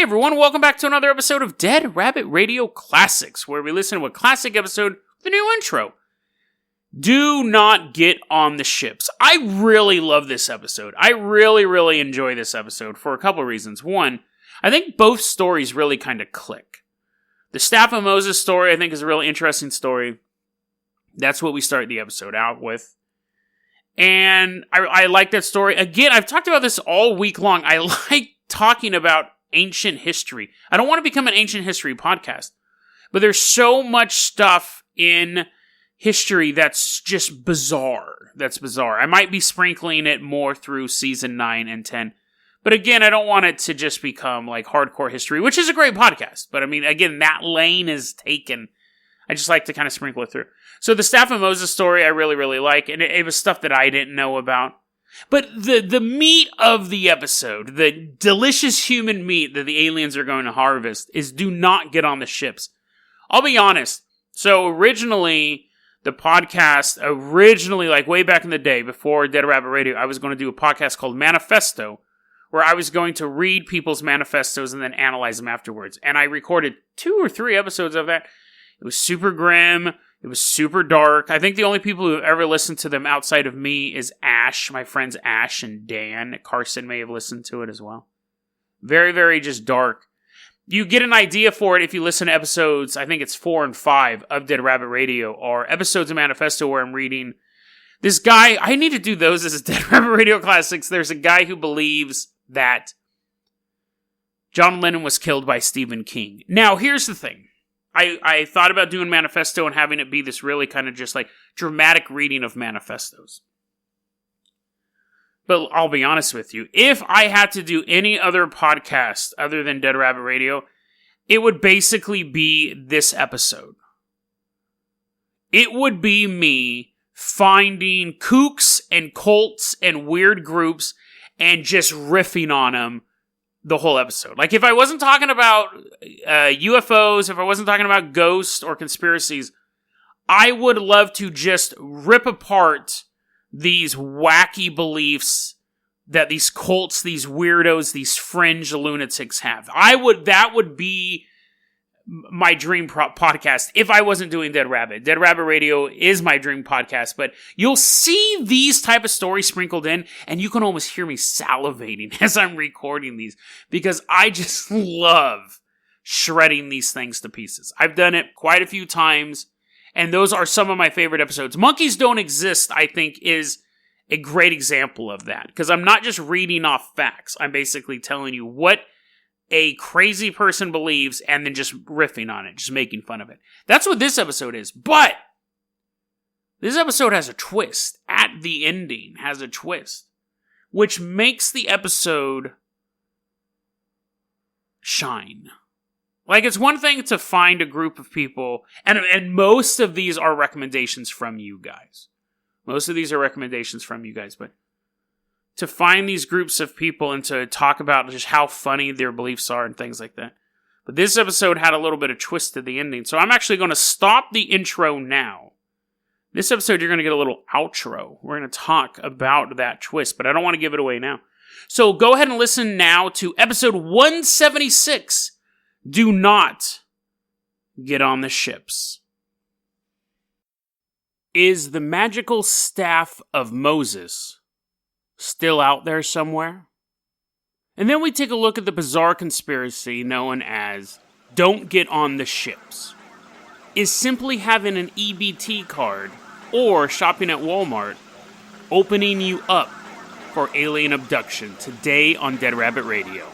everyone, welcome back to another episode of Dead Rabbit Radio Classics, where we listen to a classic episode with a new intro. Do not get on the ships. I really love this episode. I really enjoy this episode for a couple of reasons. One, I think both stories really kind of click. The Staff of Moses story, I think, is a really interesting story. That's what we start the episode out with. And I like that story. Again, I've talked about this all week long. I like talking about ancient history. I don't want to become an ancient history podcast, but there's so much stuff in history that's just bizarre. That's bizarre. I might be sprinkling it more through season 9 and 10. But again, I don't want it to just become like hardcore history, which is a great podcast. But I mean, again, that lane is taken. I just like to kind of sprinkle it through. So the Staff of Moses story, I really like. And it was stuff that I didn't know about. But the meat of the episode, the delicious human meat that the aliens are going to harvest, is do not get on the ships. I'll be honest. So originally, the podcast, like way back in the day, before Dead Rabbit Radio, I was going to do a podcast called Manifesto, where I was going to read people's manifestos and then analyze them afterwards. And I recorded 2 or 3 episodes of that. It was super grim. It was super dark. I think the only people who have ever listened to them outside of me is Ash, my friends Ash and Dan. Carson may have listened to it as well. Very just dark. You get an idea for it if you listen to episodes, I think it's 4 and 5 of Dead Rabbit Radio, or episodes of Manifesto where I'm reading this guy. I need to do those as Dead Rabbit Radio Classics. There's a guy who believes that John Lennon was killed by Stephen King. Now, here's the thing. I thought about doing Manifesto and having it be this really kind of just like dramatic reading of manifestos. But I'll be honest with you. If I had to do any other podcast other than Dead Rabbit Radio, it would basically be this episode. It would be me finding kooks and cults and weird groups and just riffing on them the whole episode. Like, if I wasn't talking about UFOs, if I wasn't talking about ghosts or conspiracies, I would love to just rip apart these wacky beliefs that these cults, these weirdos, these fringe lunatics have. That would be my dream podcast if I wasn't doing Dead Rabbit. Dead Rabbit Radio is my dream podcast, but you'll see these type of stories sprinkled in, and you can almost hear me salivating as I'm recording these, because I just love shredding these things to pieces. I've done it quite a few times, and those are some of my favorite episodes. Monkeys Don't Exist, I think, is a great example of that, because I'm not just reading off facts. I'm basically telling you what a crazy person believes and then just riffing on it, just making fun of it. That's what this episode is. But this episode has a twist. At the ending has a twist, which makes the episode shine. Like, it's one thing to find a group of people, and most of these are recommendations from you guys. But to find these groups of people and to talk about just how funny their beliefs are and things like that. But this episode had a little bit of twist to the ending, so I'm actually going to stop the intro now. This episode, you're going to get a little outro. We're going to talk about that twist, but I don't want to give it away now. So go ahead and listen now to episode 176. Do not get on the ships. Is the magical staff of Moses still out there somewhere? And then we take a look at the bizarre conspiracy known as Don't Get on the Ships. Is simply having an EBT card or shopping at Walmart opening you up for alien abduction? Today on Dead Rabbit Radio.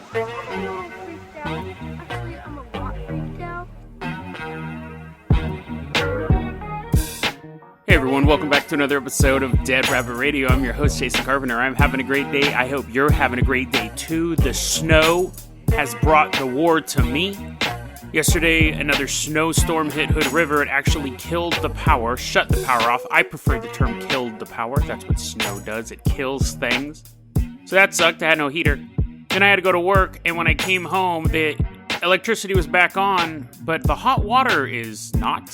Hey everyone, welcome back to another episode of Dead Rabbit Radio. I'm your host, Jason Carpenter. I'm having a great day. I hope you're having a great day too. The snow has brought the war to me. Yesterday, another snowstorm hit Hood River. It actually killed the power, shut the power off. I prefer the term killed the power. That's what snow does. It kills things. So that sucked. I had no heater. Then I had to go to work, and when I came home, the electricity was back on, but the hot water is not.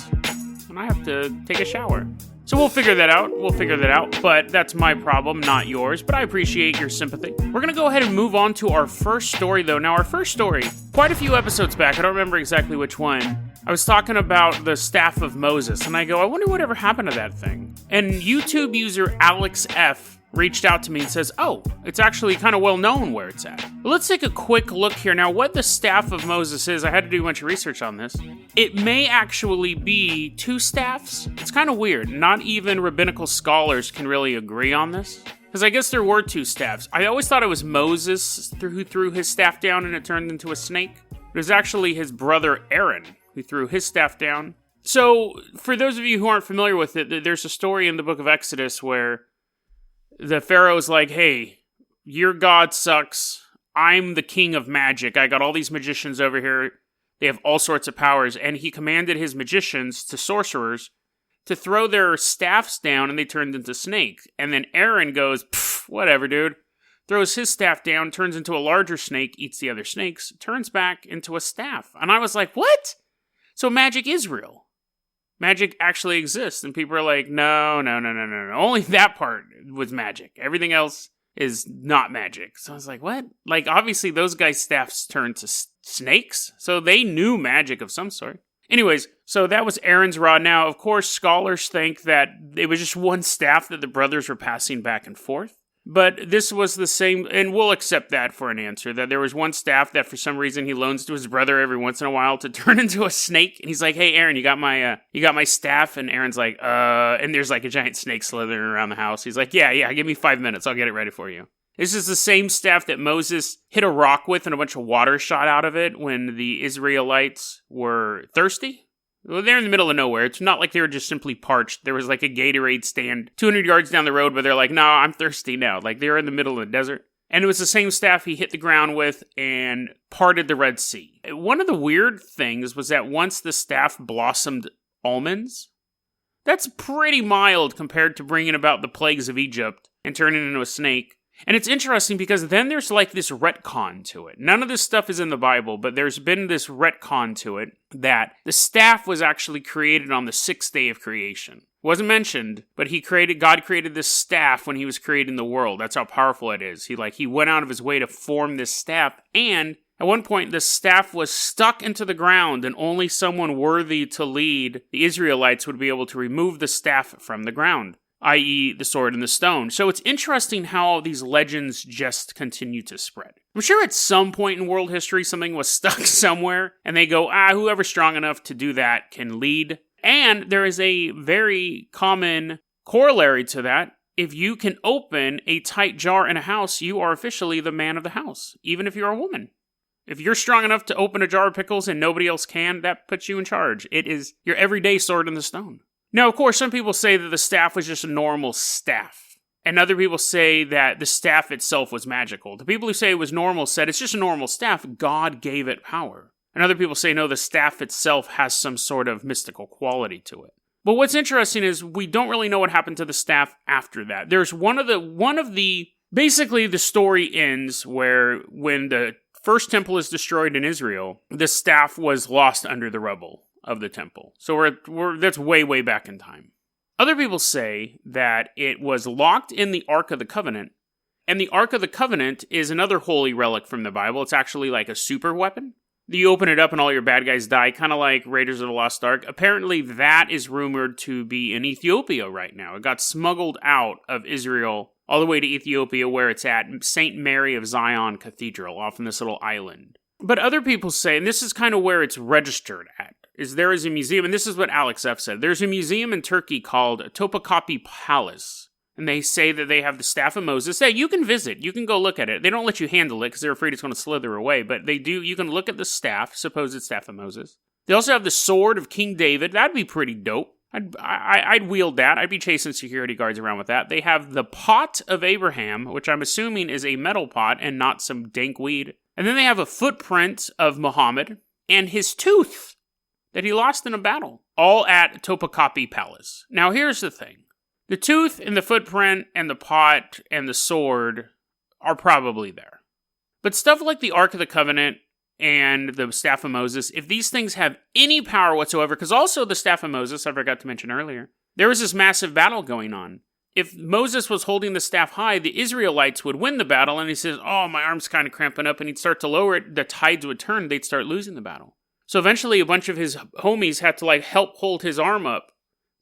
And I have to take a shower. So we'll figure that out, but that's my problem, not yours, but I appreciate your sympathy. We're gonna go ahead and move on to our first story, though. Now, our first story, quite a few episodes back, I don't remember exactly which one, I was talking about the Staff of Moses, and I go, I wonder whatever happened to that thing. And YouTube user Alex F reached out to me and says, oh, it's actually kind of well known where it's at. But let's take a quick look here. Now, what the Staff of Moses is, I had to do a bunch of research on this. It may actually be two staffs. It's kind of weird. Not even rabbinical scholars can really agree on this. Because I guess there were two staffs. I always thought it was Moses who threw his staff down and it turned into a snake. It was actually his brother Aaron who threw his staff down. So, for those of you who aren't familiar with it, there's a story in the book of Exodus where the Pharaoh's like, hey, your God sucks. I'm the king of magic. I got all these magicians over here. They have all sorts of powers. And he commanded his magicians to sorcerers to throw their staffs down, and they turned into snakes. And then Aaron goes, whatever, dude. Throws his staff down, turns into a larger snake, eats the other snakes, turns back into a staff. And I was like, what? So magic is real. Magic actually exists, and people are like, no. Only that part was magic. Everything else is not magic. So I was like, what? Like, obviously, those guys' staffs turned to snakes, so they knew magic of some sort. Anyways, so that was Aaron's rod. Now, of course, scholars think that it was just one staff that the brothers were passing back and forth. But this was the same, and we'll accept that for an answer, that there was one staff that for some reason he loans to his brother every once in a while to turn into a snake. And he's like, hey, Aaron, you got my staff? And Aaron's like, and there's like a giant snake slithering around the house. He's like, yeah, give me 5 minutes. I'll get it ready for you. This is the same staff that Moses hit a rock with and a bunch of water shot out of it when the Israelites were thirsty. Well, they're in the middle of nowhere. It's not like they were just simply parched. There was like a Gatorade stand 200 yards down the road where they're like, no, I'm thirsty now. Like they were in the middle of the desert. And it was the same staff he hit the ground with and parted the Red Sea. One of the weird things was that once the staff blossomed almonds, that's pretty mild compared to bringing about the plagues of Egypt and turning into a snake. And it's interesting because then there's like this retcon to it. None of this stuff is in the Bible, but there's been this retcon to it that the staff was actually created on the sixth day of creation. It wasn't mentioned, but God created this staff when he was creating the world. That's how powerful it is. He went out of his way to form this staff, and at one point the staff was stuck into the ground, and only someone worthy to lead the Israelites would be able to remove the staff from the ground, i.e. the sword and the stone. So it's interesting how these legends just continue to spread. I'm sure at some point in world history something was stuck somewhere, and they go, whoever's strong enough to do that can lead. And there is a very common corollary to that. If you can open a tight jar in a house, you are officially the man of the house, even if you're a woman. If you're strong enough to open a jar of pickles and nobody else can, that puts you in charge. It is your everyday sword in the stone. Now, of course, some people say that the staff was just a normal staff. And other people say that the staff itself was magical. The people who say it was normal said it's just a normal staff. God gave it power. And other people say, no, the staff itself has some sort of mystical quality to it. But what's interesting is we don't really know what happened to the staff after that. There's basically the story ends where when the first temple is destroyed in Israel, the staff was lost under the rubble of the temple. So that's way, way back in time. Other people say that it was locked in the Ark of the Covenant, and the Ark of the Covenant is another holy relic from the Bible. It's actually like a super weapon. You open it up and all your bad guys die, kind of like Raiders of the Lost Ark. Apparently that is rumored to be in Ethiopia right now. It got smuggled out of Israel all the way to Ethiopia where it's at, St. Mary of Zion Cathedral, off in this little island. But other people say, and this is kind of where it's registered at, is there is a museum, and this is what Alex F. said, there's a museum in Turkey called Topkapi Palace, and they say that they have the Staff of Moses. Hey, you can visit, you can go look at it. They don't let you handle it because they're afraid it's going to slither away, but they do. You can look at the staff, supposed Staff of Moses. They also have the sword of King David. That'd be pretty dope. I'd wield that. I'd be chasing security guards around with that. They have the pot of Abraham, which I'm assuming is a metal pot and not some dank weed. And then they have a footprint of Muhammad and his tooth that he lost in a battle, all at Topkapi Palace. Now, here's the thing. The tooth and the footprint and the pot and the sword are probably there. But stuff like the Ark of the Covenant and the Staff of Moses, if these things have any power whatsoever, because also the Staff of Moses, I forgot to mention earlier, there was this massive battle going on. If Moses was holding the staff high, the Israelites would win the battle, and he says, oh, my arm's kind of cramping up, and he'd start to lower it, the tides would turn, they'd start losing the battle. So eventually a bunch of his homies had to help hold his arm up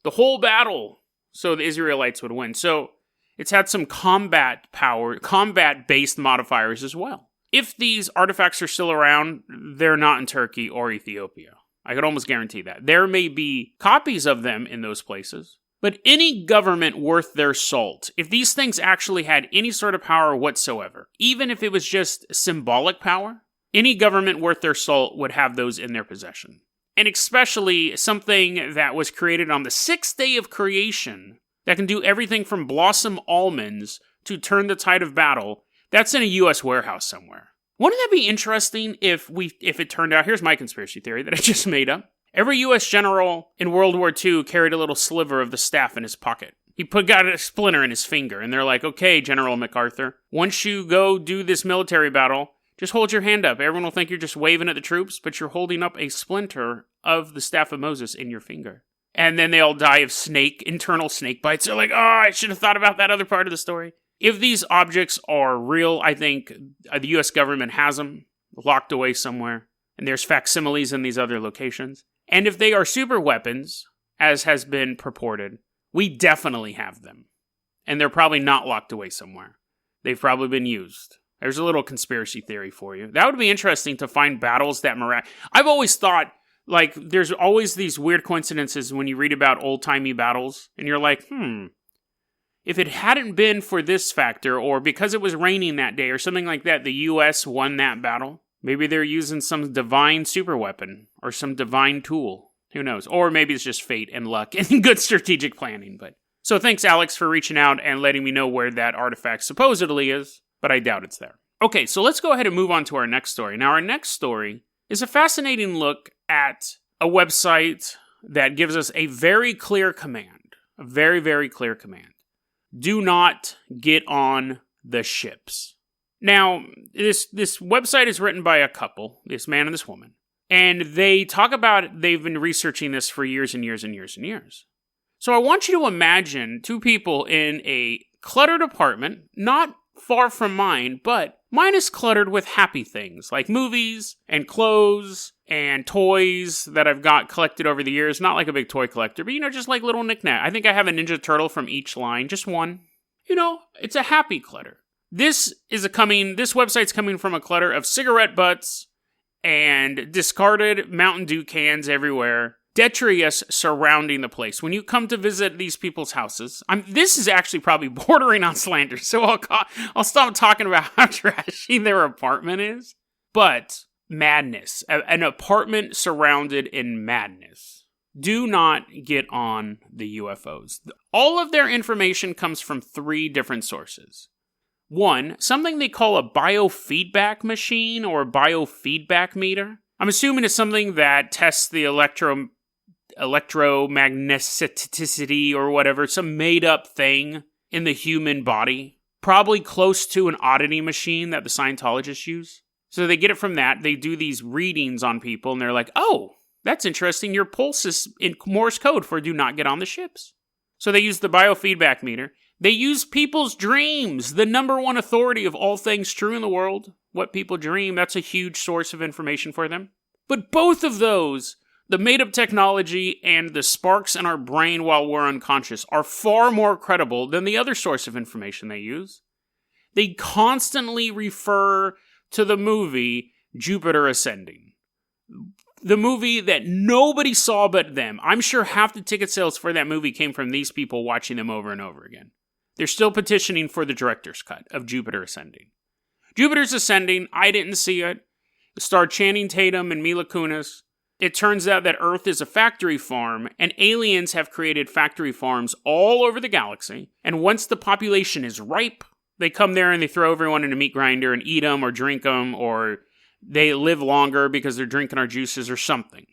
the whole battle so the Israelites would win. So it's had some combat-based modifiers as well. If these artifacts are still around, they're not in Turkey or Ethiopia. I could almost guarantee that. There may be copies of them in those places. But any government worth their salt, if these things actually had any sort of power whatsoever, even if it was just symbolic power, any government worth their salt would have those in their possession. And especially something that was created on the 6th day of creation that can do everything from blossom almonds to turn the tide of battle, that's in a U.S. warehouse somewhere. Wouldn't that be interesting if it turned out, here's my conspiracy theory that I just made up. Every U.S. general in World War II carried a little sliver of the staff in his pocket. He got a splinter in his finger, and they're like, okay, General MacArthur, once you go do this military battle, just hold your hand up. Everyone will think you're just waving at the troops, but you're holding up a splinter of the staff of Moses in your finger. And then they all die of internal snake bites. They're like, oh, I should have thought about that other part of the story. If these objects are real, I think the U.S. government has them locked away somewhere, and there's facsimiles in these other locations. And if they are super weapons, as has been purported, we definitely have them. And they're probably not locked away somewhere. They've probably been used. There's a little conspiracy theory for you. That would be interesting to find battles that I've always thought, there's always these weird coincidences when you read about old-timey battles, and you're like, if it hadn't been for this factor, or because it was raining that day, or something like that, the U.S. won that battle. Maybe they're using some divine superweapon or some divine tool. Who knows? Or maybe it's just fate and luck and good strategic planning. So thanks, Alex, for reaching out and letting me know where that artifact supposedly is, but I doubt it's there. Okay, so let's go ahead and move on to our next story. Now, our next story is a fascinating look at a website that gives us a very clear command. A very, very clear command. Do not get on the ships. Now, this website is written by a couple, this man and this woman, and they talk about they've been researching this for years and years and years and years. So I want you to imagine two people in a cluttered apartment, not far from mine, but mine is cluttered with happy things, like movies and clothes and toys that I've got collected over the years. Not like a big toy collector, but, just like little knickknack. I think I have a Ninja Turtle from each line, just one. It's a happy clutter. This website's coming from a clutter of cigarette butts and discarded Mountain Dew cans everywhere, detritus surrounding the place. When you come to visit these people's houses, this is actually probably bordering on slander, so I'll stop talking about how trashy their apartment is. But madness, an apartment surrounded in madness. Do not get on the UFOs. All of their information comes from 3 different sources. 1, something they call a biofeedback machine or biofeedback meter. I'm assuming it's something that tests the electromagneticity or whatever, some made-up thing in the human body. Probably close to an oddity machine that the Scientologists use. So they get it from that. They do these readings on people, and they're like, oh, that's interesting. Your pulse is in Morse code for do not get on the ships. So they use the biofeedback meter. They use people's dreams, the number one authority of all things true in the world. What people dream, that's a huge source of information for them. But both of those, the made-up technology and the sparks in our brain while we're unconscious, are far more credible than the other source of information they use. They constantly refer to the movie Jupiter Ascending. The movie that nobody saw but them. I'm sure half the ticket sales for that movie came from these people watching them over and over again. They're still petitioning for the director's cut of Jupiter Ascending. Jupiter's Ascending, I didn't see it. It starred Channing Tatum and Mila Kunis. It turns out that Earth is a factory farm, and aliens have created factory farms all over the galaxy. And once the population is ripe, they come there and they throw everyone in a meat grinder and eat them or drink them, or they live longer because they're drinking our juices or something.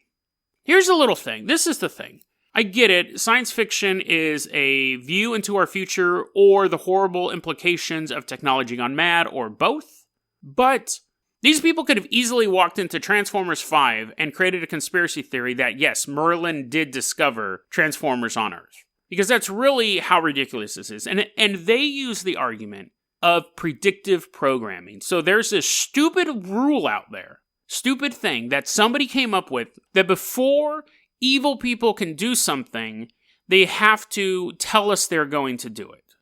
Here's a little thing. This is the thing. I get it. Science fiction is a view into our future or the horrible implications of technology gone mad or both. But these people could have easily walked into Transformers 5 and created a conspiracy theory that, yes, Merlin did discover Transformers on Earth. Because that's really how ridiculous this is. And they use the argument of predictive programming. So there's this stupid rule out there, stupid thing that somebody came up with, that before evil people can do something, they have to tell us they're going to do it.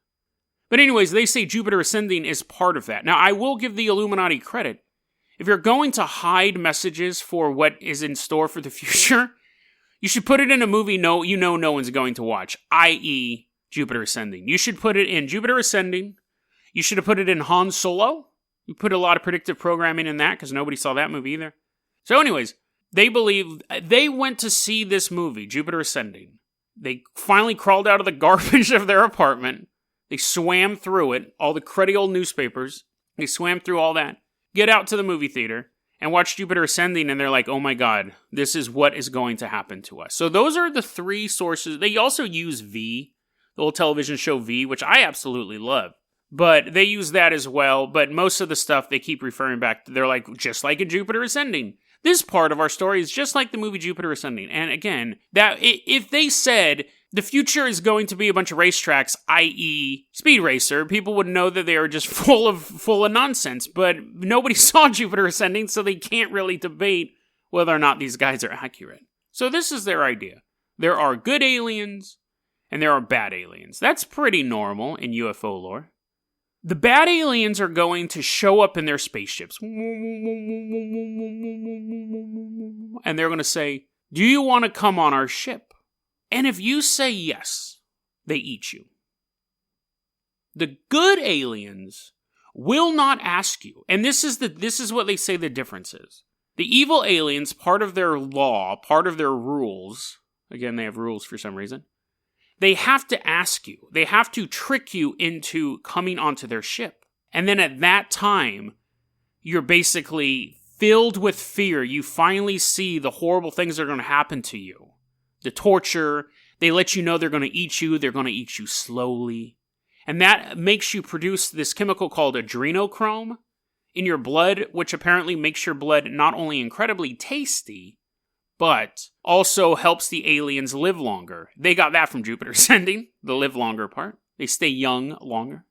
But anyways, they say Jupiter ascending is part of that. Now, I will give the Illuminati credit. If you're going to hide messages for what is in store for the future, you should put it in a movie no one's going to watch, i.e. Jupiter ascending. You should put it in Jupiter ascending. You should have put it in Han Solo. You put a lot of predictive programming in that because nobody saw that movie either. So anyways, they went to see this movie, Jupiter ascending. They finally crawled out of the garbage of their apartment. They swam through it, all the cruddy old newspapers. They swam through all that, get out to the movie theater, and watch Jupiter ascending, and they're like, oh my god, this is what is going to happen to us. So those are the three sources. They also use V, the old television show V, which I absolutely love. But they use that as well, but most of the stuff they keep referring back to, they're like, just like in Jupiter ascending. This part of our story is just like the movie Jupiter ascending. And again, that if they said the future is going to be a bunch of racetracks, i.e. Speed Racer, people would know that they are just full of nonsense. But nobody saw Jupiter ascending, so they can't really debate whether or not these guys are accurate. So this is their idea. There are good aliens, and there are bad aliens. That's pretty normal in UFO lore. The bad aliens are going to show up in their spaceships. And they're going to say, do you want to come on our ship? And if you say yes, they eat you. The good aliens will not ask you. And this is what they say the difference is. The evil aliens, part of their law, part of their rules, again, they have rules for some reason, they have to ask you. They have to trick you into coming onto their ship. And then at that time, you're basically filled with fear. You finally see the horrible things that are going to happen to you. The torture. They let you know they're going to eat you. They're going to eat you slowly. And that makes you produce this chemical called adrenochrome in your blood, which apparently makes your blood not only incredibly tasty, but also helps the aliens live longer. They got that from Jupiter ascending, the live longer part. They stay young longer.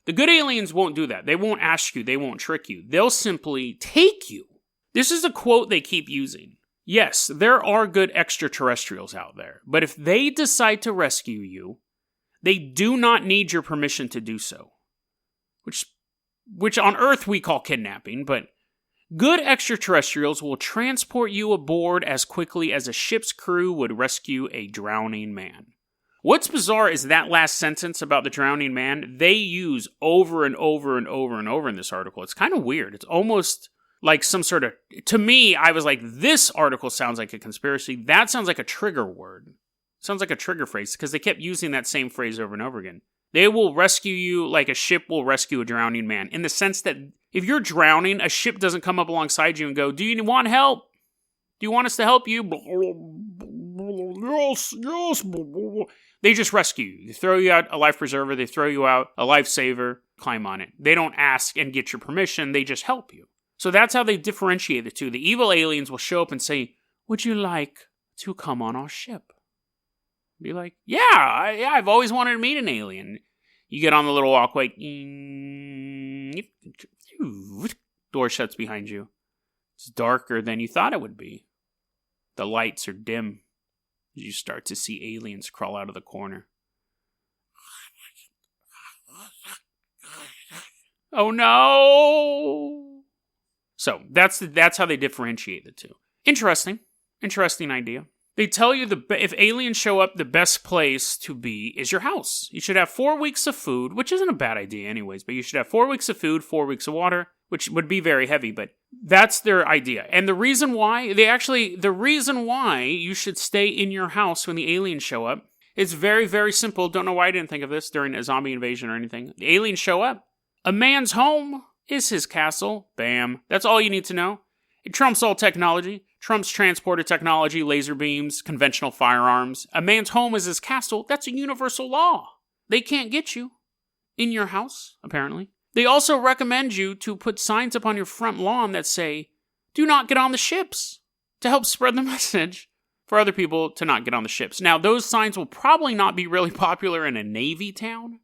The good aliens won't do that. They won't ask you. They won't trick you. They'll simply take you. This is a quote they keep using. Yes, there are good extraterrestrials out there, but if they decide to rescue you, they do not need your permission to do so. Which on Earth we call kidnapping, but good extraterrestrials will transport you aboard as quickly as a ship's crew would rescue a drowning man. What's bizarre is that last sentence about the drowning man, they use over and over and over and over in this article. It's kind of weird. It's almost like some sort of, to me, I was like, this article sounds like a conspiracy. That sounds like a trigger word. Sounds like a trigger phrase, because they kept using that same phrase over and over again. They will rescue you like a ship will rescue a drowning man, in the sense that if you're drowning, a ship doesn't come up alongside you and go, do you want help? Do you want us to help you? Yes, yes. They just rescue you. They throw you out a life preserver. They throw you out a lifesaver. Climb on it. They don't ask and get your permission. They just help you. So that's how they differentiate the two. The evil aliens will show up and say, would you like to come on our ship? Be like, yeah, I've always wanted to meet an alien. You get on the little walkway. Door shuts behind you. It's darker than you thought it would be. The lights are dim. You start to see aliens crawl out of the corner. Oh no! So that's how they differentiate the two. Interesting idea. They tell you if aliens show up, the best place to be is your house. You should have 4 weeks of food, which isn't a bad idea anyways, but you should have 4 weeks of food, 4 weeks of water, which would be very heavy, but that's their idea. And the reason why you should stay in your house when the aliens show up, it's very, very simple. Don't know why I didn't think of this during a zombie invasion or anything. The aliens show up. A man's home is his castle. Bam. That's all you need to know. It trumps all technology. Trumps transporter technology, laser beams, conventional firearms. A man's home is his castle. That's a universal law. They can't get you in your house, apparently. They also recommend you to put signs up on your front lawn that say, do not get on the ships, to help spread the message. for other people to not get on the ships. Now, those signs will probably not be really popular in a Navy town,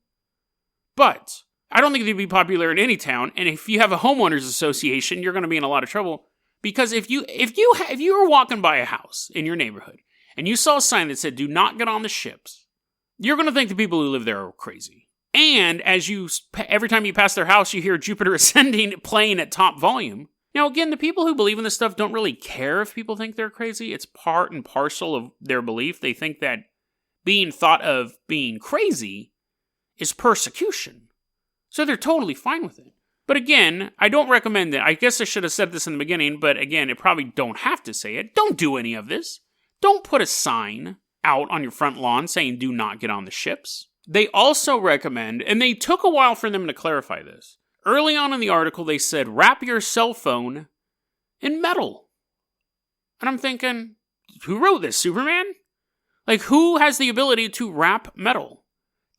but I don't think they'd be popular in any town. And if you have a homeowners association, you're going to be in a lot of trouble, because if you were walking by a house in your neighborhood and you saw a sign that said "Do not get on the ships," you're going to think the people who live there are crazy. And every time you pass their house, you hear Jupiter Ascending playing at top volume. Now, again, the people who believe in this stuff don't really care if people think they're crazy. It's part and parcel of their belief. They think that being thought of being crazy is persecution. So they're totally fine with it. But again, I don't recommend it. I guess I should have said this in the beginning, but again, I probably don't have to say it. Don't do any of this. Don't put a sign out on your front lawn saying "Do not get on the ships." They also recommend, and they took a while for them to clarify this. Early on in the article, they said, wrap your cell phone in metal. And I'm thinking, who wrote this, Superman? Like, who has the ability to wrap metal?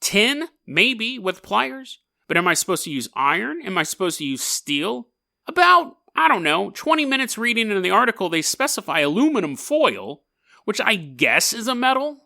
Tin, maybe, with pliers. But am I supposed to use iron? Am I supposed to use steel? About, 20 minutes reading in the article, they specify aluminum foil, which I guess is a metal.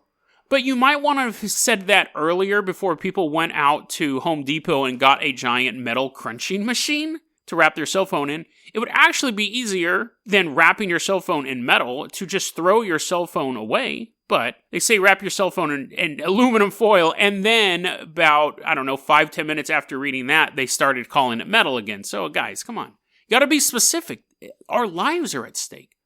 But you might want to have said that earlier before people went out to Home Depot and got a giant metal crunching machine to wrap their cell phone in. It would actually be easier than wrapping your cell phone in metal to just throw your cell phone away. But they say wrap your cell phone in aluminum foil, and then about, 5-10 minutes after reading that, they started calling it metal again. So guys, come on. You gotta be specific. Our lives are at stake.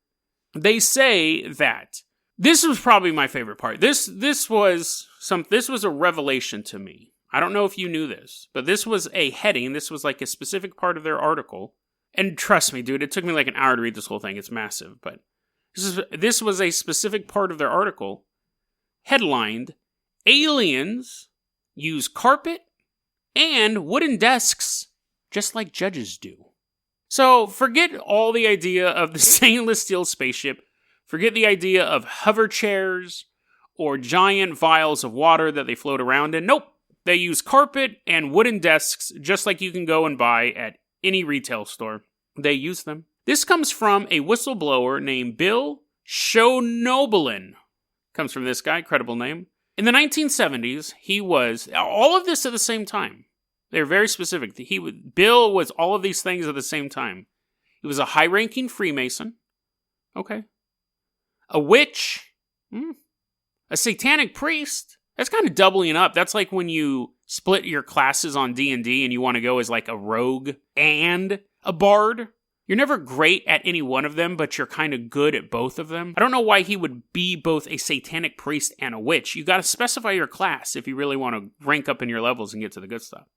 They say that this was probably my favorite part. This was a revelation to me. I don't know if you knew this, but this was a heading. This was like a specific part of their article. And trust me, dude, it took me like an hour to read this whole thing. It's massive, but this was a specific part of their article headlined, "Aliens use carpet and wooden desks just like judges do." So forget all the idea of the stainless steel spaceship. Forget the idea of hover chairs or giant vials of water that they float around in. Nope. They use carpet and wooden desks just like you can go and buy at any retail store. They use them. This comes from a whistleblower named Bill Schonobelin. Comes from this guy, credible name. In the 1970s, he was all of this at the same time. They're very specific. Bill was all of these things at the same time. He was a high-ranking Freemason. Okay. A witch, a satanic priest. That's kind of doubling up. That's like when you split your classes on D&D and you want to go as like a rogue and a bard. You're never great at any one of them, but you're kind of good at both of them. I don't know why he would be both a satanic priest and a witch. You got to specify your class if you really want to rank up in your levels and get to the good stuff.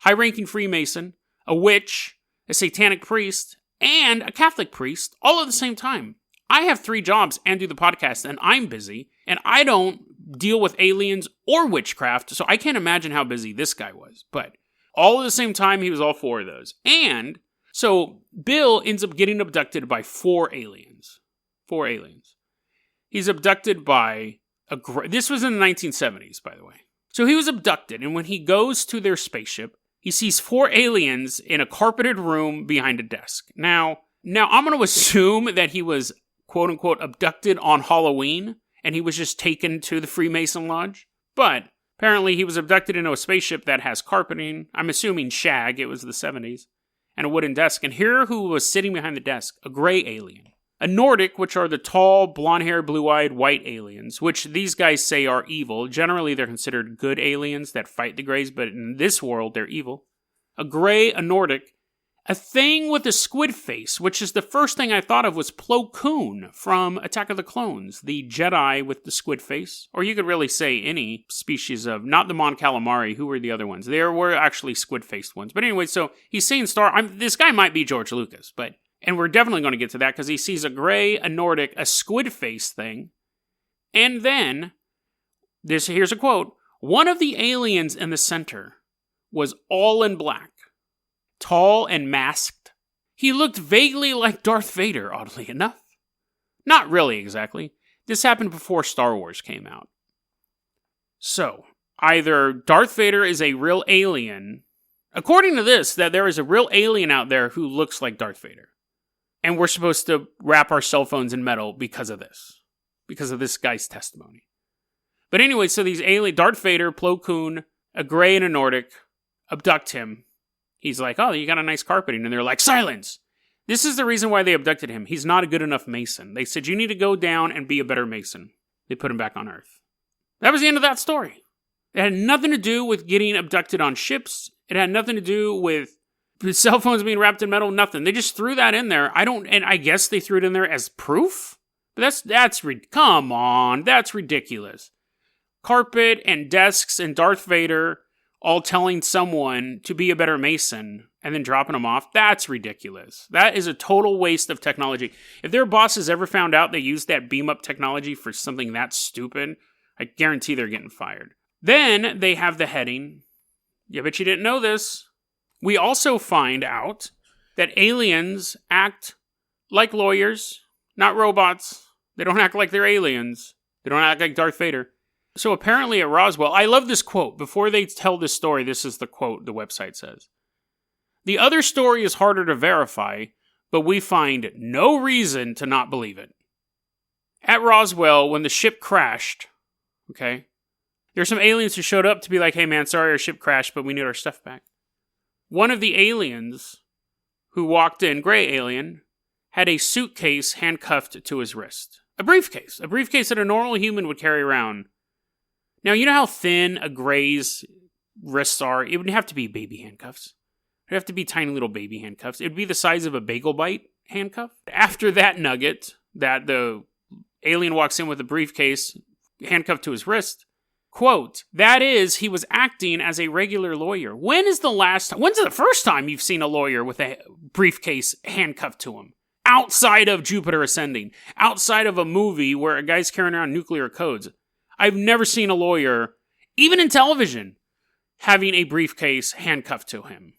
High-ranking Freemason, a witch, a satanic priest, and a Catholic priest all at the same time. I have 3 jobs and do the podcast, and I'm busy, and I don't deal with aliens or witchcraft, so I can't imagine how busy this guy was. But all at the same time, he was all 4 of those. And so Bill ends up getting abducted by 4 aliens. 4 aliens. He's abducted by this was in the 1970s, by the way. So he was abducted, and when he goes to their spaceship, he sees 4 aliens in a carpeted room behind a desk. Now I'm going to assume that he was quote-unquote abducted on Halloween, and he was just taken to the Freemason Lodge. But apparently he was abducted into a spaceship that has carpeting, I'm assuming shag, it was the 70s, and a wooden desk. And here who was sitting behind the desk? A gray alien. A Nordic, which are the tall, blonde-haired, blue-eyed, white aliens, which these guys say are evil. Generally, they're considered good aliens that fight the Greys, but in this world, they're evil. A gray, a Nordic. A thing with a squid face, which is the first thing I thought of was Plo Koon from Attack of the Clones, the Jedi with the squid face. Or you could really say any species of, not the Mon Calamari, who were the other ones? There were actually squid-faced ones. But anyway, so he's saying this guy might be George Lucas, and we're definitely going to get to that because he sees a gray, a Nordic, a squid-face thing. And then, here's a quote, "One of the aliens in the center was all in black. Tall and masked. He looked vaguely like Darth Vader, oddly enough. Not really, exactly. This happened before Star Wars came out. So, either Darth Vader is a real alien, according to this, that there is a real alien out there who looks like Darth Vader. And we're supposed to wrap our cell phones in metal because of this. because of this guy's testimony. But anyway, so these Darth Vader, Plo Koon, a Grey and a Nordic, abduct him. He's like, oh, you got a nice carpeting. And they're like, silence! This is the reason why they abducted him. He's not a good enough Mason. They said, you need to go down and be a better Mason. They put him back on Earth. That was the end of that story. It had nothing to do with getting abducted on ships. It had nothing to do with cell phones being wrapped in metal. Nothing. They just threw that in there. And I guess they threw it in there as proof? But come on. That's ridiculous. Carpet and desks and Darth Vader all telling someone to be a better Mason and then dropping them off. That's ridiculous. That is a total waste of technology. If their bosses ever found out they used that beam up technology for something that stupid, I guarantee they're getting fired. Then they have the heading. Yeah, but you didn't know this. We also find out that aliens act like lawyers, not robots. They don't act like they're aliens. They don't act like Darth Vader. So apparently at Roswell, I love this quote. Before they tell this story, this is the quote the website says. The other story is harder to verify, but we find no reason to not believe it. At Roswell, when the ship crashed, okay, there's some aliens who showed up to be like, hey man, sorry our ship crashed, but we need our stuff back. One of the aliens who walked in, Grey alien, had a suitcase handcuffed to his wrist. A briefcase that a normal human would carry around. Now, you know how thin a Grey's wrists are? It would have to be baby handcuffs. It would have to be tiny little baby handcuffs. It would be the size of a bagel bite handcuff. After that nugget, that the alien walks in with a briefcase handcuffed to his wrist, quote, that is, he was acting as a regular lawyer. When's the first time you've seen a lawyer with a briefcase handcuffed to him? Outside of Jupiter Ascending. Outside of a movie where a guy's carrying around nuclear codes. I've never seen a lawyer, even in television, having a briefcase handcuffed to him.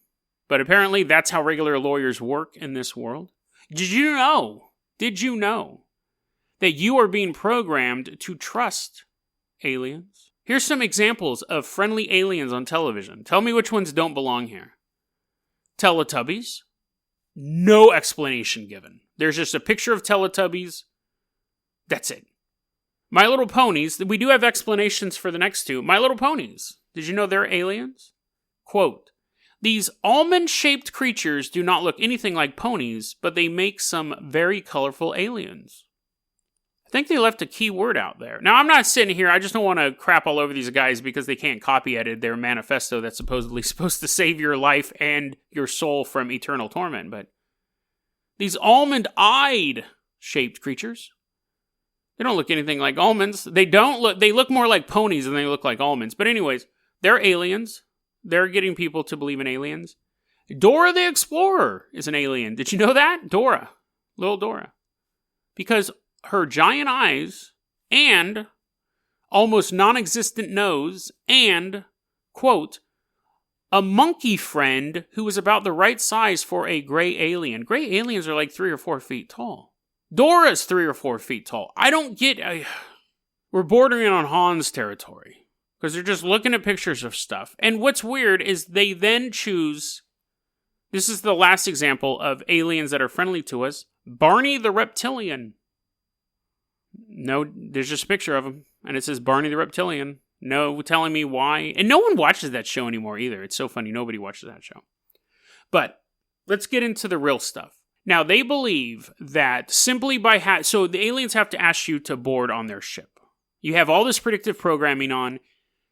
But apparently that's how regular lawyers work in this world. Did you know that you are being programmed to trust aliens? Here's some examples of friendly aliens on television. Tell me which ones don't belong here. Teletubbies. No explanation given. There's just a picture of Teletubbies. That's it. My Little Ponies, we do have explanations for the next two. My Little Ponies, did you know they're aliens? Quote, these almond-shaped creatures do not look anything like ponies, but they make some very colorful aliens. I think they left a key word out there. Now, I'm not sitting here, I just don't want to crap all over these guys because they can't copy edit their manifesto that's supposedly supposed to save your life and your soul from eternal torment, but these almond-eyed shaped creatures, they don't look anything like almonds. They look more like ponies than they look like almonds. But anyways, they're aliens. They're getting people to believe in aliens. Dora the Explorer is an alien. Did you know that? Dora. Little Dora. Because her giant eyes and almost non-existent nose and, quote, a monkey friend who was about the right size for a gray alien. Gray aliens are like 3 or 4 feet tall. Dora's 3 or 4 feet tall. I don't get... we're bordering on Han's territory. Because they're just looking at pictures of stuff. And what's weird is they then choose... This is the last example of aliens that are friendly to us. Barney the Reptilian. No, there's just a picture of him. And it says Barney the Reptilian. No telling me why. And no one watches that show anymore either. It's so funny. Nobody watches that show. But let's get into the real stuff. Now, they believe that simply by... so the aliens have to ask you to board on their ship. You have all this predictive programming on.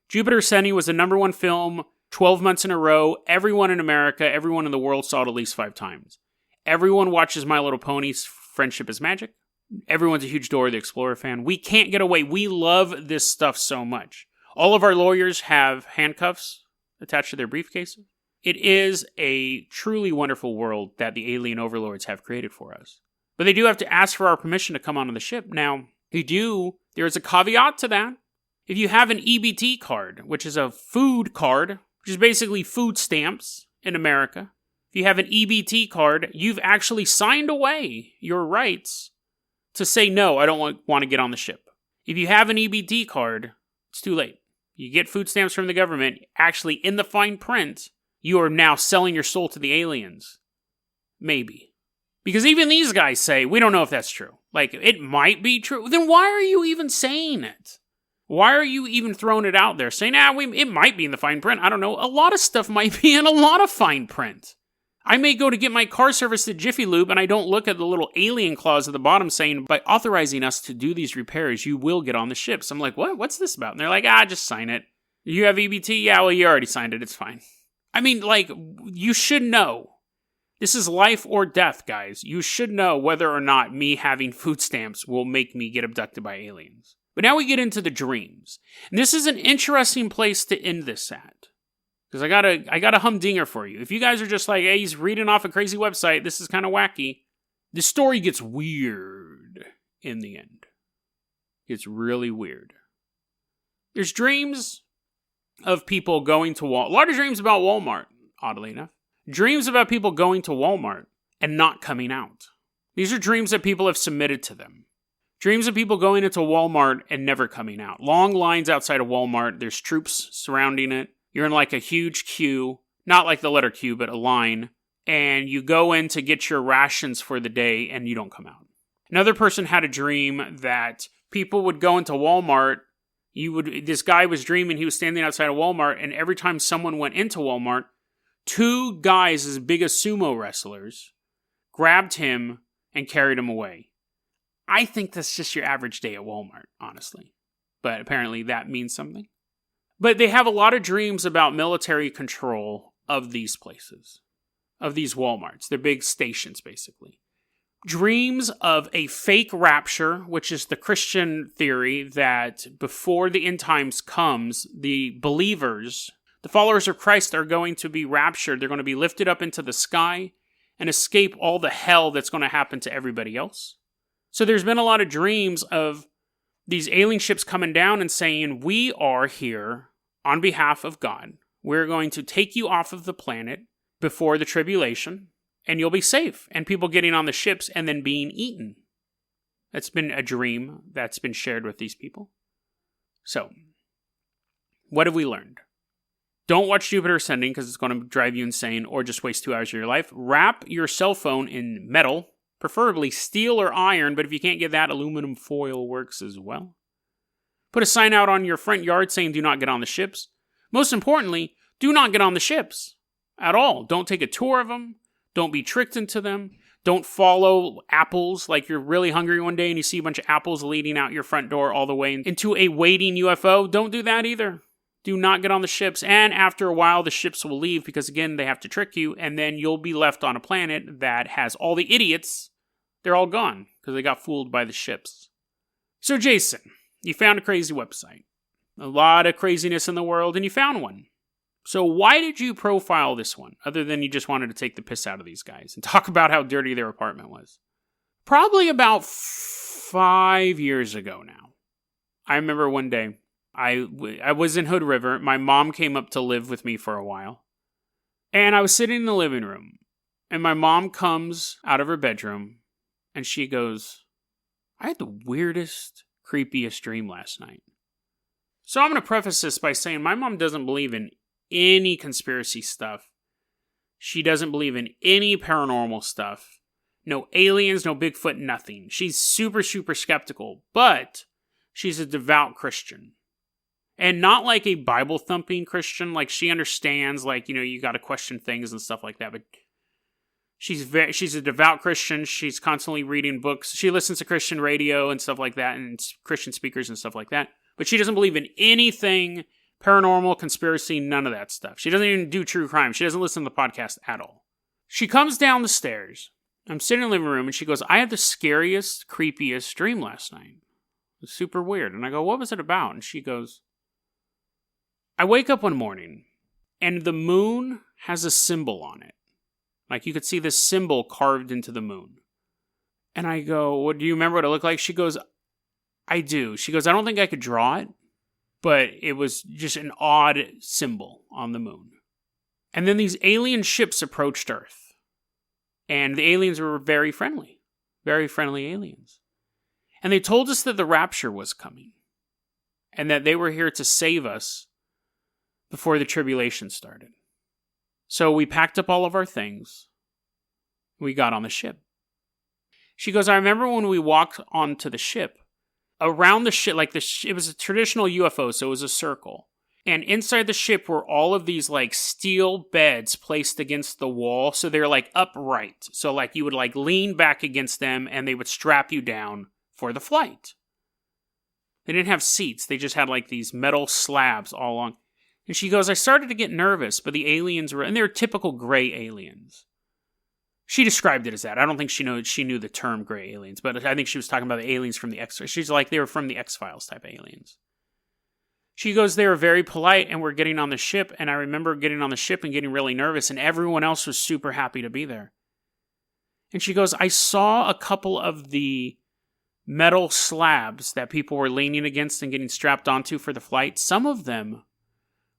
Jupiter Ascending was the #1 film 12 months in a row. Everyone in America, everyone in the world saw it at least 5 times. Everyone watches My Little Ponies, Friendship is Magic. Everyone's a huge Dora the Explorer fan. We can't get away. We love this stuff so much. All of our lawyers have handcuffs attached to their briefcases. It is a truly wonderful world that the alien overlords have created for us. But they do have to ask for our permission to come onto the ship. Now, there is a caveat to that. If you have an EBT card, which is a food card, which is basically food stamps in America, if you have an EBT card, you've actually signed away your rights to say, no, I don't want to get on the ship. If you have an EBT card, it's too late. You get food stamps from the government, actually in the fine print, you are now selling your soul to the aliens. Maybe. Because even these guys say, we don't know if that's true. Like, it might be true. Then why are you even saying it? Why are you even throwing it out there? Saying, it might be in the fine print. I don't know. A lot of stuff might be in a lot of fine print. I may go to get my car serviced at Jiffy Lube and I don't look at the little alien clause at the bottom saying, by authorizing us to do these repairs, you will get on the ships. I'm like, what? What's this about? And they're like, just sign it. You have EBT? Yeah, well, you already signed it. It's fine. I mean, like, you should know. This is life or death, guys. You should know whether or not me having food stamps will make me get abducted by aliens. But now we get into the dreams. And this is an interesting place to end this at. Because I got a humdinger for you. If you guys are just like, hey, he's reading off a crazy website, this is kind of wacky. The story gets weird in the end. It's really weird. There's dreams of people going to Walmart. A lot of dreams about Walmart, oddly enough. Dreams about people going to Walmart and not coming out. These are dreams that people have submitted to them. Dreams of people going into Walmart and never coming out. Long lines outside of Walmart. There's troops surrounding it. You're in like a huge queue. Not like the letter Q, but a line. And you go in to get your rations for the day and you don't come out. Another person had a dream that people would go into Walmart. This guy was dreaming he was standing outside of Walmart, and every time someone went into Walmart, two guys as big as sumo wrestlers grabbed him and carried him away. I think that's just your average day at Walmart, honestly. But apparently that means something. But they have a lot of dreams about military control of these places, of these Walmarts. They're big stations, basically. Dreams of a fake rapture, which is the Christian theory that before the end times comes, the believers, the followers of Christ, are going to be raptured. They're going to be lifted up into the sky and escape all the hell that's going to happen to everybody else. So there's been a lot of dreams of these alien ships coming down and saying, we are here on behalf of God. We're going to take you off of the planet before the tribulation, and you'll be safe. And people getting on the ships and then being eaten. That's been a dream that's been shared with these people. So, what have we learned? Don't watch Jupiter Ascending because it's going to drive you insane or just waste 2 hours of your life. Wrap your cell phone in metal, preferably steel or iron, but if you can't get that, aluminum foil works as well. Put a sign out on your front yard saying do not get on the ships. Most importantly, do not get on the ships at all. Don't take a tour of them. Don't be tricked into them. Don't follow apples like you're really hungry one day and you see a bunch of apples leading out your front door all the way into a waiting UFO. Don't do that either. Do not get on the ships. And after a while, the ships will leave because, again, they have to trick you. And then you'll be left on a planet that has all the idiots. They're all gone because they got fooled by the ships. So, Jason, you found a crazy website. A lot of craziness in the world, and you found one. So why did you profile this one, other than you just wanted to take the piss out of these guys and talk about how dirty their apartment was? Probably about 5 years ago now. I remember one day, I was in Hood River. My mom came up to live with me for a while. And I was sitting in the living room. And my mom comes out of her bedroom. And she goes, I had the weirdest, creepiest dream last night. So I'm going to preface this by saying my mom doesn't believe in any conspiracy stuff. She doesn't believe in any paranormal stuff. No aliens, no Bigfoot, nothing. She's super, super skeptical, but she's a devout Christian. And not like a Bible-thumping Christian, like she understands, like, you got to question things and stuff like that, but she's a devout Christian. She's constantly reading books. She listens to Christian radio and stuff like that, and Christian speakers and stuff like that. But she doesn't believe in anything paranormal, conspiracy, none of that stuff. She doesn't even do true crime. She doesn't listen to the podcast at all. She comes down the stairs. I'm sitting in the living room, and she goes, I had the scariest, creepiest dream last night. It was super weird. And I go, what was it about? And she goes, I wake up one morning, and the moon has a symbol on it. Like, you could see this symbol carved into the moon. And I go, what do you remember what it looked like? She goes, I do. She goes, I don't think I could draw it, but it was just an odd symbol on the moon. And then these alien ships approached Earth. And the aliens were very friendly aliens. And they told us that the rapture was coming. And that they were here to save us before the tribulation started. So we packed up all of our things. We got on the ship. She goes, I remember when we walked onto the ship. Around the ship, like it was a traditional UFO, so it was a circle. And inside the ship were all of these like steel beds placed against the wall. So they're like upright. So like you would like lean back against them and they would strap you down for the flight. They didn't have seats. They just had like these metal slabs all along. And she goes, I started to get nervous, but the aliens were, and they're typical gray aliens. She described it as that. I don't think she knew the term gray aliens, but I think she was talking about the aliens from the X-Files. She's like, they were from the X-Files type aliens. She goes, they were very polite, and we're getting on the ship, and I remember getting on the ship and getting really nervous, and everyone else was super happy to be there. And she goes, I saw a couple of the metal slabs that people were leaning against and getting strapped onto for the flight. Some of them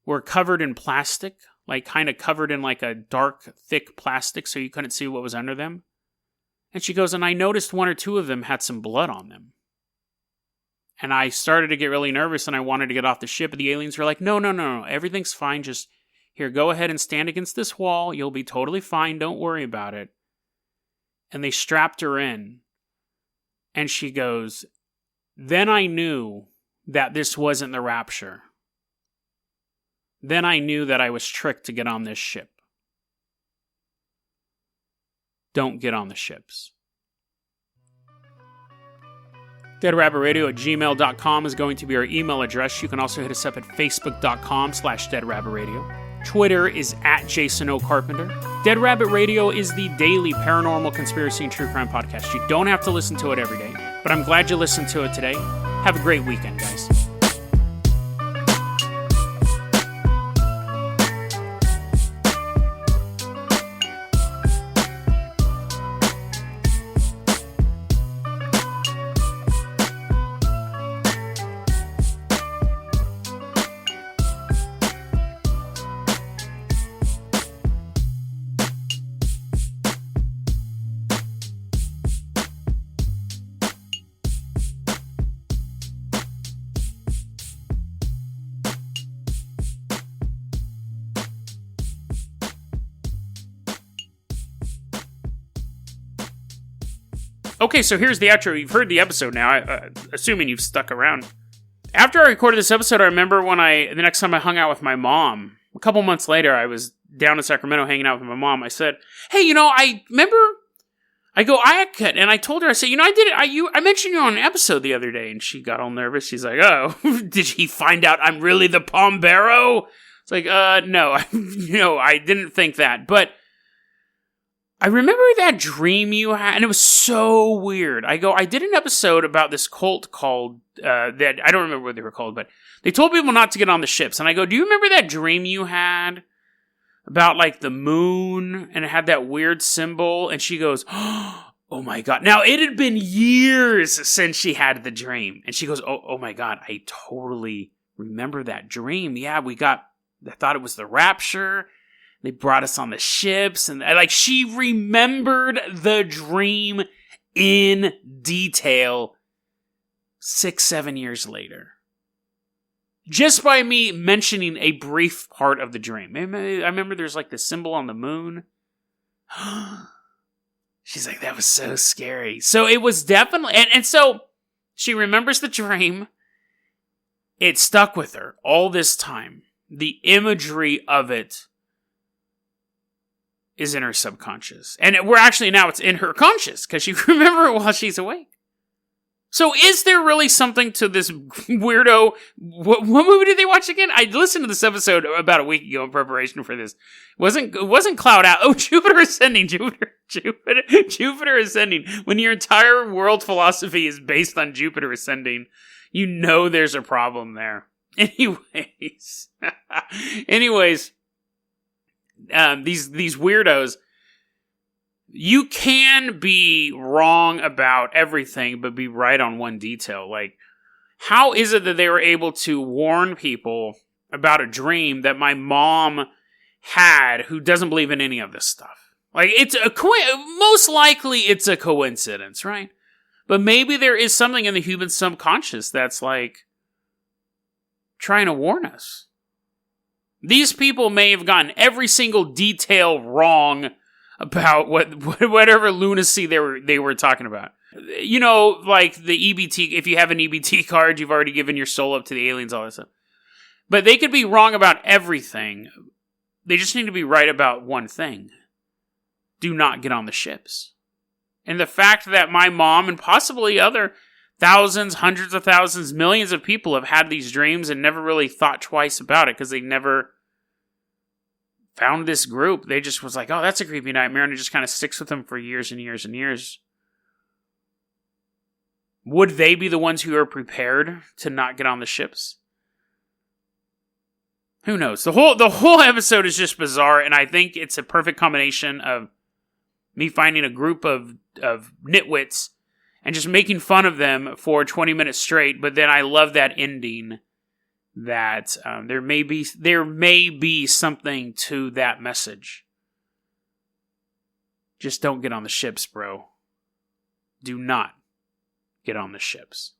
were covered in plastic, like kind of covered in like a dark, thick plastic so you couldn't see what was under them. And she goes, and I noticed one or two of them had some blood on them. And I started to get really nervous and I wanted to get off the ship, but the aliens were like, no, everything's fine. Just, here, go ahead and stand against this wall. You'll be totally fine. Don't worry about it. And they strapped her in. And she goes, then I knew that this wasn't the rapture. Then I knew that I was tricked to get on this ship. Don't get on the ships. DeadRabbitRadio@gmail.com is going to be our email address. You can also hit us up at Facebook.com/DeadRabbitRadio. Twitter is @JasonOCarpenter. Dead Rabbit Radio is the daily paranormal conspiracy and true crime podcast. You don't have to listen to it every day, but I'm glad you listened to it today. Have a great weekend, guys. Okay, so here's the outro. You've heard the episode now, assuming you've stuck around. After I recorded this episode, I remember the next time I hung out with my mom, a couple months later, I was down in Sacramento hanging out with my mom. I said, hey, I go Ayakut, and I told her, I said, I mentioned you on an episode the other day, and she got all nervous. She's like, oh, did he find out I'm really the Pombero? It's like, no, I didn't think that, but I remember that dream you had, and it was so weird. I did an episode about this cult called, that I don't remember what they were called, but they told people not to get on the ships. And I go, do you remember that dream you had about like the moon, and it had that weird symbol? And she goes, oh my God. Now, it had been years since she had the dream. And she goes, oh my God, I totally remember that dream. Yeah, I thought it was the rapture. They brought us on the ships, and she remembered the dream in detail 6-7 years later. Just by me mentioning a brief part of the dream. I remember there's like the symbol on the moon. She's like, that was so scary. So it was definitely, and so she remembers the dream. It stuck with her all this time. The imagery of it is in her subconscious. And it's in her conscious, because she remembers it while she's awake. So is there really something to this weirdo? What movie did they watch again? I listened to this episode about a week ago in preparation for this. It wasn't Cloud Out. Oh, Jupiter Ascending. Jupiter Ascending. When your entire world philosophy is based on Jupiter Ascending, there's a problem there. Anyways, these weirdos, you can be wrong about everything, but be right on one detail. Like, how is it that they were able to warn people about a dream that my mom had, who doesn't believe in any of this stuff? Like, most likely it's a coincidence, right? But maybe there is something in the human subconscious that's like trying to warn us. These people may have gotten every single detail wrong about whatever lunacy they were talking about. You know, like the EBT, if you have an EBT card, you've already given your soul up to the aliens, all that stuff. But they could be wrong about everything. They just need to be right about one thing. Do not get on the ships. And the fact that my mom and possibly other thousands, hundreds of thousands, millions of people have had these dreams and never really thought twice about it because they never found this group. They just was like, oh, that's a creepy nightmare, and it just kind of sticks with them for years and years and years. Would they be the ones who are prepared to not get on the ships? Who knows? The whole episode is just bizarre, and I think it's a perfect combination of me finding a group of nitwits and just making fun of them for 20 minutes straight. But then I love that ending that there may be something to that message. Just don't get on the ships, bro. Do not get on the ships.